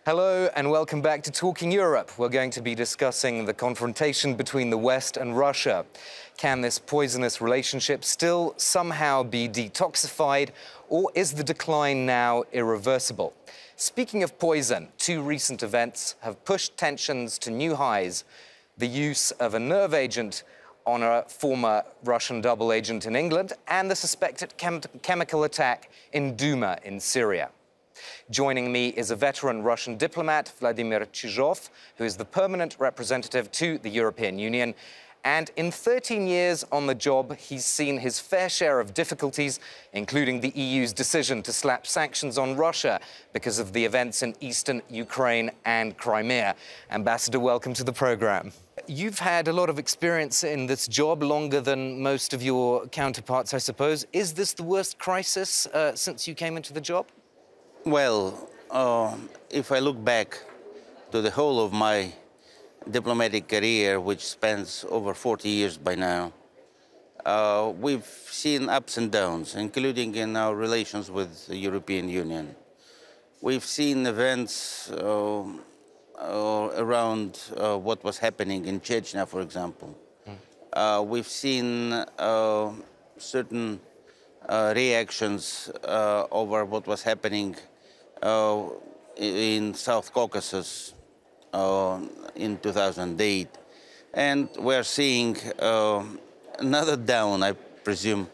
Hello and welcome back to Talking Europe. We're going to be discussing the confrontation between the West and Russia. Can this poisonous relationship still somehow be detoxified, or is the decline now irreversible? Speaking of poison, two recent events have pushed tensions to new highs. The use of a nerve agent on a former Russian double agent in England and the suspected chemical attack in Duma in Syria. Joining me is a veteran Russian diplomat, Vladimir Chizhov, who is the permanent representative to the European Union. And in 13 years on the job, he's seen his fair share of difficulties, including the EU's decision to slap sanctions on Russia because of the events in eastern Ukraine and Crimea. Ambassador, welcome to the program. You've had a lot of experience in this job, longer than most of your counterparts, I suppose. Is this the worst crisis since you came into the job? Well, if I look back to the whole of my diplomatic career, which spans over 40 years by now, we've seen ups and downs, including in our relations with the European Union. We've seen events around what was happening in Chechnya, for example. We've seen certain reactions over what was happening in South Caucasus in 2008. And we're seeing another down, I presume,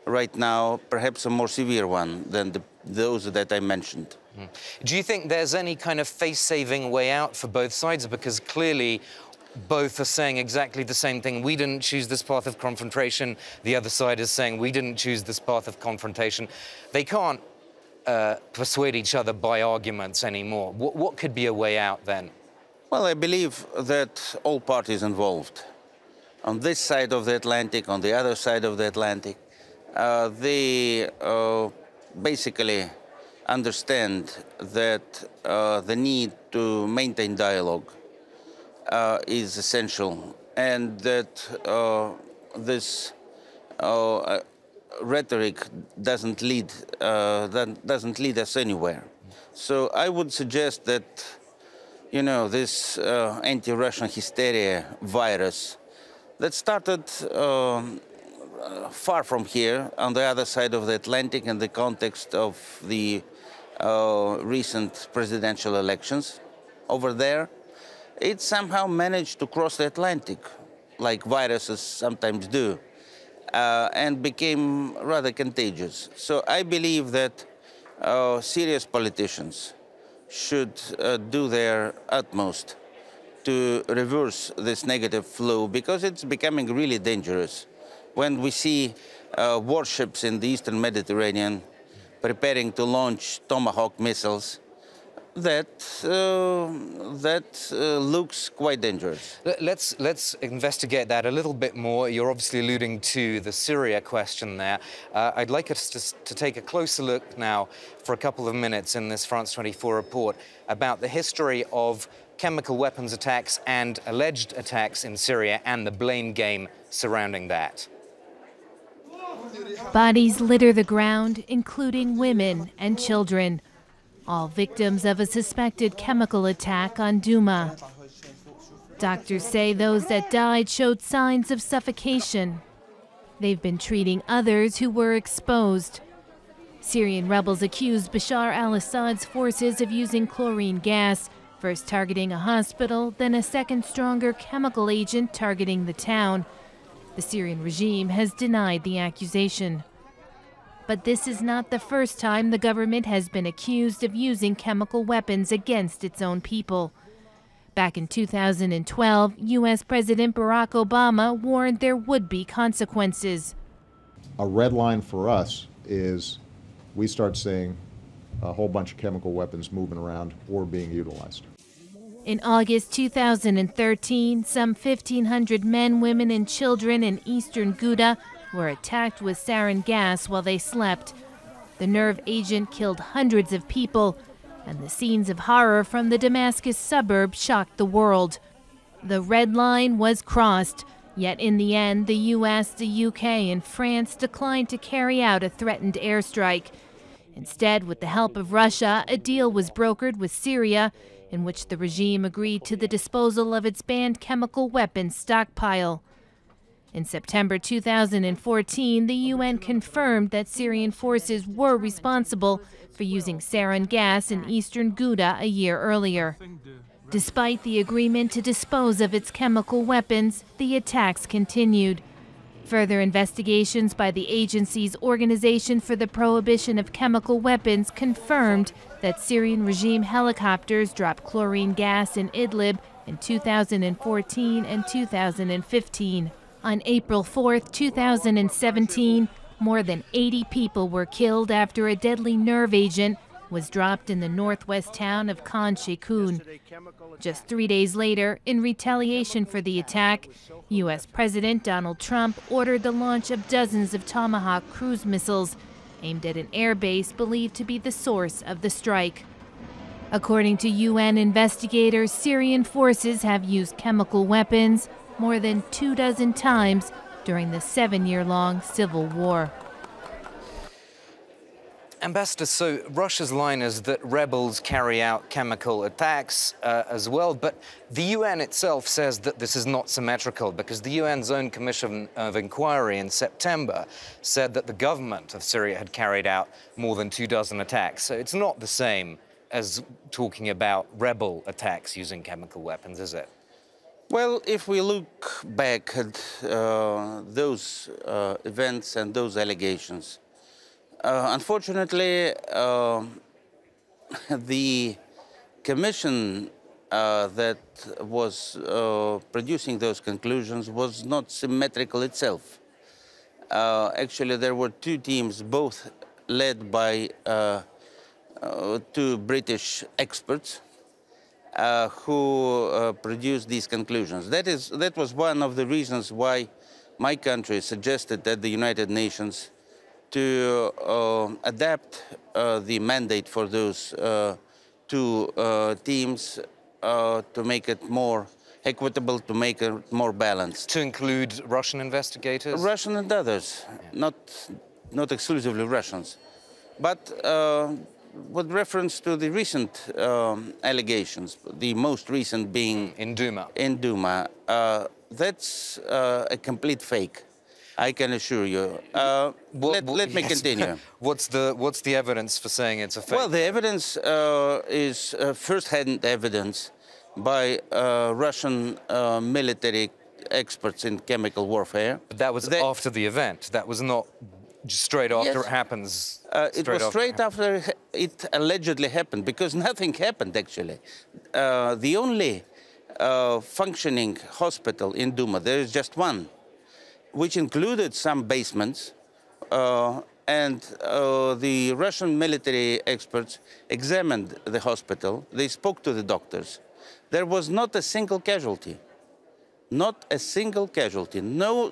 right now, perhaps a more severe one than those that I mentioned. Do you think there's any kind of face-saving way out for both sides? Because clearly both are saying exactly the same thing. We didn't choose this path of confrontation. The other side is saying we didn't choose this path of confrontation. They can't persuade each other by arguments anymore. What could be a way out then? Well, I believe that all parties involved, on this side of the Atlantic, on the other side of the Atlantic, they basically understand that the need to maintain dialogue is essential, and that this rhetoric doesn't lead us anywhere. So I would suggest that, you know, this anti-Russian hysteria virus that started far from here, on the other side of the Atlantic, in the context of the recent presidential elections over there, it somehow managed to cross the Atlantic, like viruses sometimes do, and became rather contagious. So I believe that serious politicians should do their utmost to reverse this negative flow, because it's becoming really dangerous. When we see warships in the Eastern Mediterranean preparing to launch Tomahawk missiles, that looks quite dangerous. Let's investigate that a little bit more. You're obviously alluding to the Syria question there. I'd like us to take a closer look now for a couple of minutes in this France 24 report about the history of chemical weapons attacks and alleged attacks in Syria and the blame game surrounding that. Bodies litter the ground, including women and children, all victims of a suspected chemical attack on Duma. Doctors say those that died showed signs of suffocation. They've been treating others who were exposed. Syrian rebels accused Bashar al-Assad's forces of using chlorine gas, first targeting a hospital, then a second stronger chemical agent targeting the town. The Syrian regime has denied the accusation. But this is not the first time the government has been accused of using chemical weapons against its own people. Back in 2012, U.S. President Barack Obama warned there would be consequences. A red line for us is we start seeing a whole bunch of chemical weapons moving around or being utilized. In August 2013, some 1,500 men, women, and children in eastern Ghouta were attacked with sarin gas while they slept. The nerve agent killed hundreds of people, and the scenes of horror from the Damascus suburb shocked the world. The red line was crossed, yet in the end, the U.S., the UK, and France declined to carry out a threatened airstrike. Instead, with the help of Russia, a deal was brokered with Syria in which the regime agreed to the disposal of its banned chemical weapons stockpile. In September 2014, the UN confirmed that Syrian forces were responsible for using sarin gas in eastern Ghouta a year earlier. Despite the agreement to dispose of its chemical weapons, the attacks continued. Further investigations by the agency's Organization for the Prohibition of Chemical Weapons confirmed that Syrian regime helicopters dropped chlorine gas in Idlib in 2014 and 2015. On April 4, 2017, more than 80 people were killed after a deadly nerve agent was dropped in the northwest town of Khan Sheikhoun. Just 3 days later, in retaliation for the attack, U.S. President Donald Trump ordered the launch of dozens of Tomahawk cruise missiles aimed at an airbase believed to be the source of the strike. According to UN investigators, Syrian forces have used chemical weapons more than 24 times during the 7-year-long civil war. Ambassador, so Russia's line is that rebels carry out chemical attacks as well, but the UN itself says that this is not symmetrical because the UN's own Commission of Inquiry in September said that the government of Syria had carried out more than 24 attacks. So it's not the same as talking about rebel attacks using chemical weapons, is it? Well, if we look back at those events and those allegations, unfortunately, the commission that was producing those conclusions was not symmetrical itself. Actually, there were two teams, both led by two British experts who produced these conclusions. That was one of the reasons why my country suggested at the United Nations to adapt the mandate for those two teams to make it more equitable, to make it more balanced. To include Russian investigators? Russian and others, yeah. Not exclusively Russians. But with reference to the recent allegations, the most recent being in Duma. In Duma, that's a complete fake. I can assure you. Let me continue. What's the evidence for saying it's a fake? Well, the evidence is first-hand evidence by Russian military experts in chemical warfare. But that was after the event. That was not straight after it happens. It was straight after it allegedly happened, because nothing happened, actually. The only functioning hospital in Duma, there is just one, which included some basements, and the Russian military experts examined the hospital. They spoke to the doctors. There was not a single casualty. Not a single casualty. No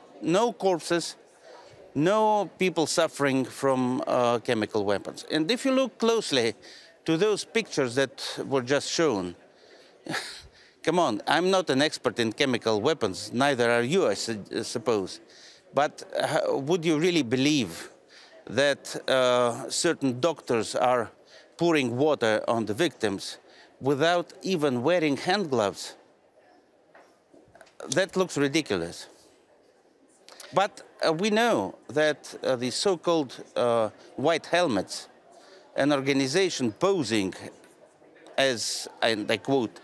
corpses, no people suffering from chemical weapons. And if you look closely to those pictures that were just shown, come on, I'm not an expert in chemical weapons, neither are you, I suppose. But would you really believe that certain doctors are pouring water on the victims without even wearing hand gloves? That looks ridiculous. But we know that the so-called white helmets, an organization posing as, and I quote,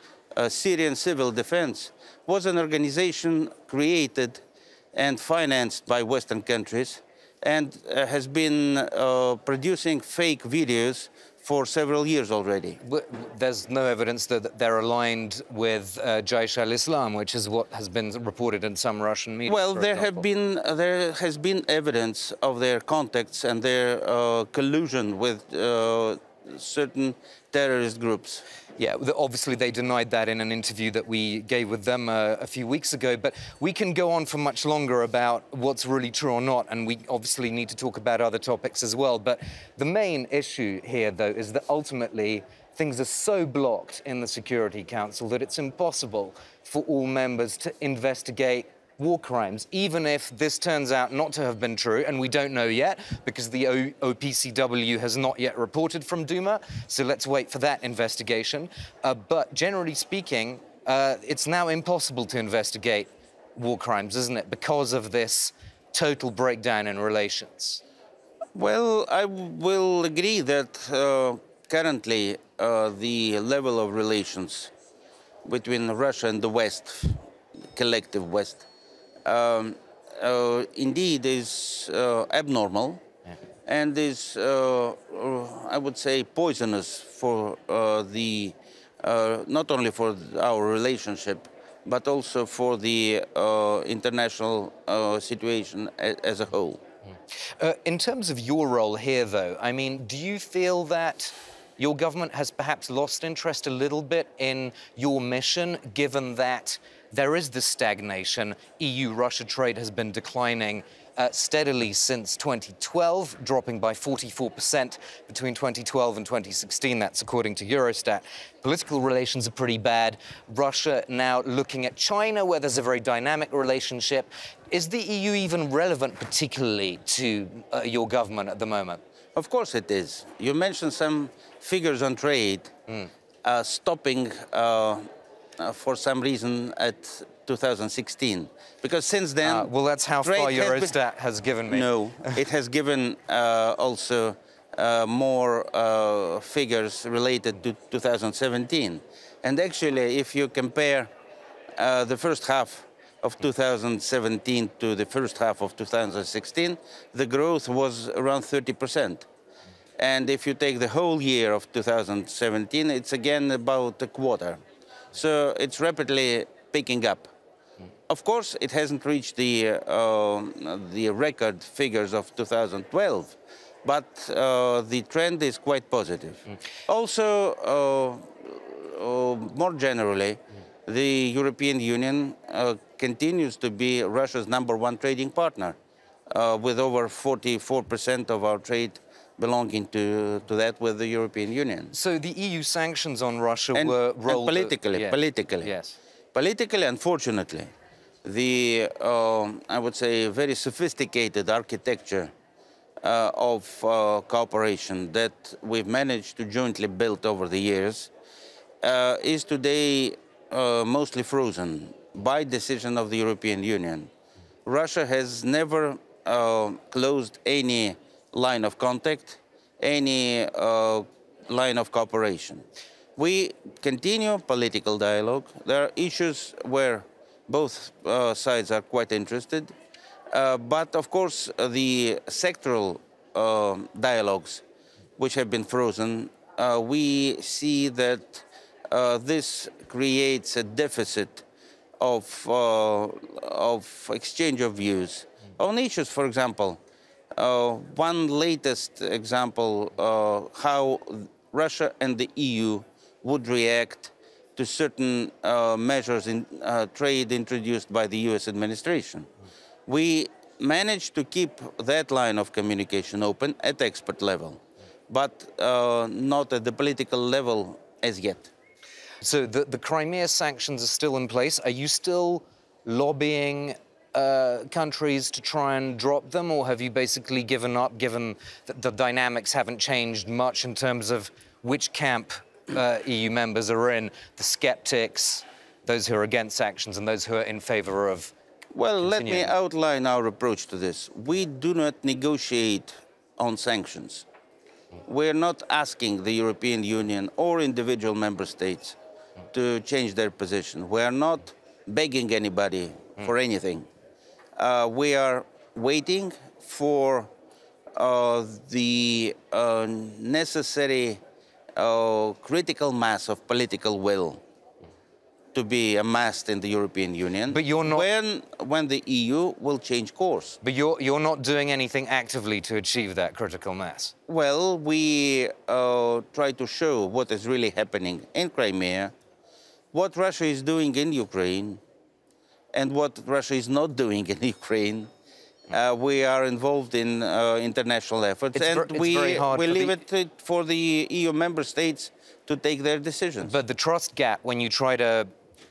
Syrian civil defense, was an organization created and financed by Western countries and has been producing fake videos for several years already. There's no evidence that they're aligned with Jaish al-Islam, which is what has been reported in some Russian media. Well, there has been evidence of their contacts and their collusion with certain terrorist groups. Yeah, obviously they denied that in an interview that we gave with them a few weeks ago, but we can go on for much longer about what's really true or not, and we obviously need to talk about other topics as well. But the main issue here, though, is that ultimately things are so blocked in the Security Council that it's impossible for all members to investigate war crimes, even if this turns out not to have been true, and we don't know yet, because the OPCW has not yet reported from Duma, so let's wait for that investigation. But generally speaking, it's now impossible to investigate war crimes, isn't it, because of this total breakdown in relations? Well, I will agree that currently the level of relations between Russia and the West, collective West, indeed is abnormal, yeah, and is, I would say, poisonous for not only for our relationship, but also for the international situation as a whole. In terms of your role here, though, I mean, do you feel that your government has perhaps lost interest a little bit in your mission, given that there is this stagnation? EU-Russia trade has been declining steadily since 2012, dropping by 44% between 2012 and 2016. That's according to Eurostat. Political relations are pretty bad. Russia now looking at China, where there's a very dynamic relationship. Is the EU even relevant, particularly to your government at the moment? Of course it is. You mentioned some figures on trade stopping for some reason at 2016, because since then... well, that's how far Eurostat has given me. No, it has given also more figures related to 2017. And actually, if you compare the first half of 2017 to the first half of 2016, the growth was around 30%. And if you take the whole year of 2017, it's again about a quarter. So it's rapidly picking up. Of course, it hasn't reached the record figures of 2012, but the trend is quite positive. Also, more generally, the European Union continues to be Russia's #1 trading partner, with over 44% of our trade belonging to that with the European Union. So the EU sanctions on Russia were rolled... And politically, unfortunately, the, I would say, very sophisticated architecture of cooperation that we've managed to jointly build over the years is today mostly frozen by decision of the European Union. Russia has never closed any line of contact, any line of cooperation. We continue political dialogue. There are issues where both sides are quite interested, but of course the sectoral dialogues which have been frozen, we see that this creates a deficit of exchange of views on issues. For example, one latest example, how Russia and the EU would react to certain measures in trade introduced by the US administration. We managed to keep that line of communication open at expert level, but not at the political level as yet. So the Crimea sanctions are still in place. Are you still lobbying countries to try and drop them, or have you basically given up, given that the dynamics haven't changed much in terms of which camp EU members are in, the skeptics, those who are against sanctions, and those who are in favor of Well, let me outline our approach to this. We do not negotiate on sanctions. We're not asking the European Union or individual member states to change their position. We are not begging anybody for anything. We are waiting for the necessary critical mass of political will to be amassed in the European Union. But you're not... When the EU will change course. But you're not doing anything actively to achieve that critical mass? Well, we try to show what is really happening in Crimea, what Russia is doing in Ukraine, and what Russia is not doing in Ukraine. We are involved in international efforts, we leave it for the EU member states to take their decisions. But the trust gap, when you try to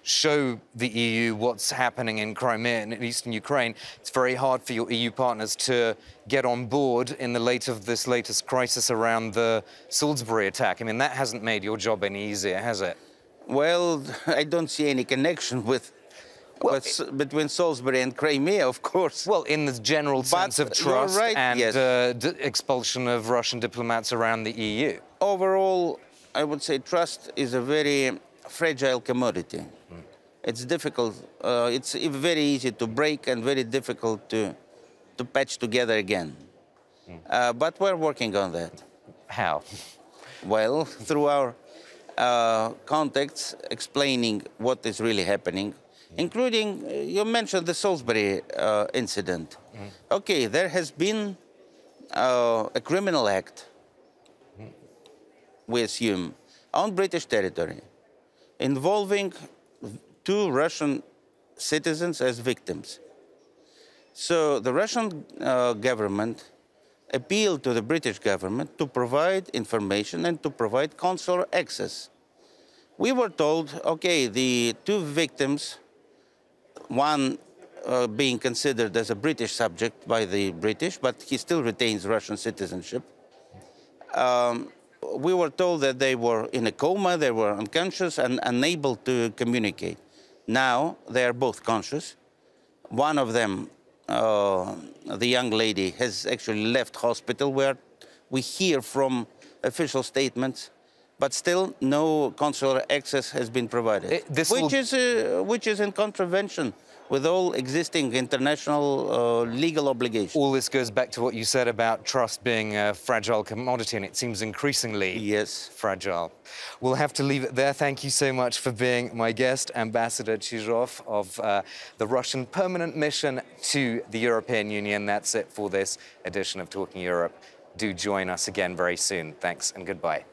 show the EU what's happening in Crimea and in eastern Ukraine, it's very hard for your EU partners to get on board in the this latest crisis around the Salisbury attack. I mean, that hasn't made your job any easier, has it? Well, I don't see any connection between Salisbury and Crimea, of course. Well, in the general sense of trust right, and yes. Expulsion of Russian diplomats around the EU. Overall, I would say trust is a very fragile commodity. It's difficult. It's very easy to break and very difficult to patch together again. But we're working on that. How? Well, through our contacts, explaining what is really happening, including, you mentioned the Salisbury incident. Okay, there has been a criminal act, we assume, on British territory, involving 2 Russian citizens as victims. So the Russian government appealed to the British government to provide information and to provide consular access. We were told, okay, the 2 victims, one being considered as a British subject by the British, but he still retains Russian citizenship. We were told that they were in a coma, they were unconscious and unable to communicate. Now they are both conscious. One of them, the young lady, has actually left hospital, where we hear from official statements, but still no consular access has been provided, which is in contravention with all existing international legal obligations. All this goes back to what you said about trust being a fragile commodity, and it seems increasingly fragile. We'll have to leave it there. Thank you so much for being my guest, Ambassador Chizhov of the Russian Permanent Mission to the European Union. That's it for this edition of Talking Europe. Do join us again very soon. Thanks and goodbye.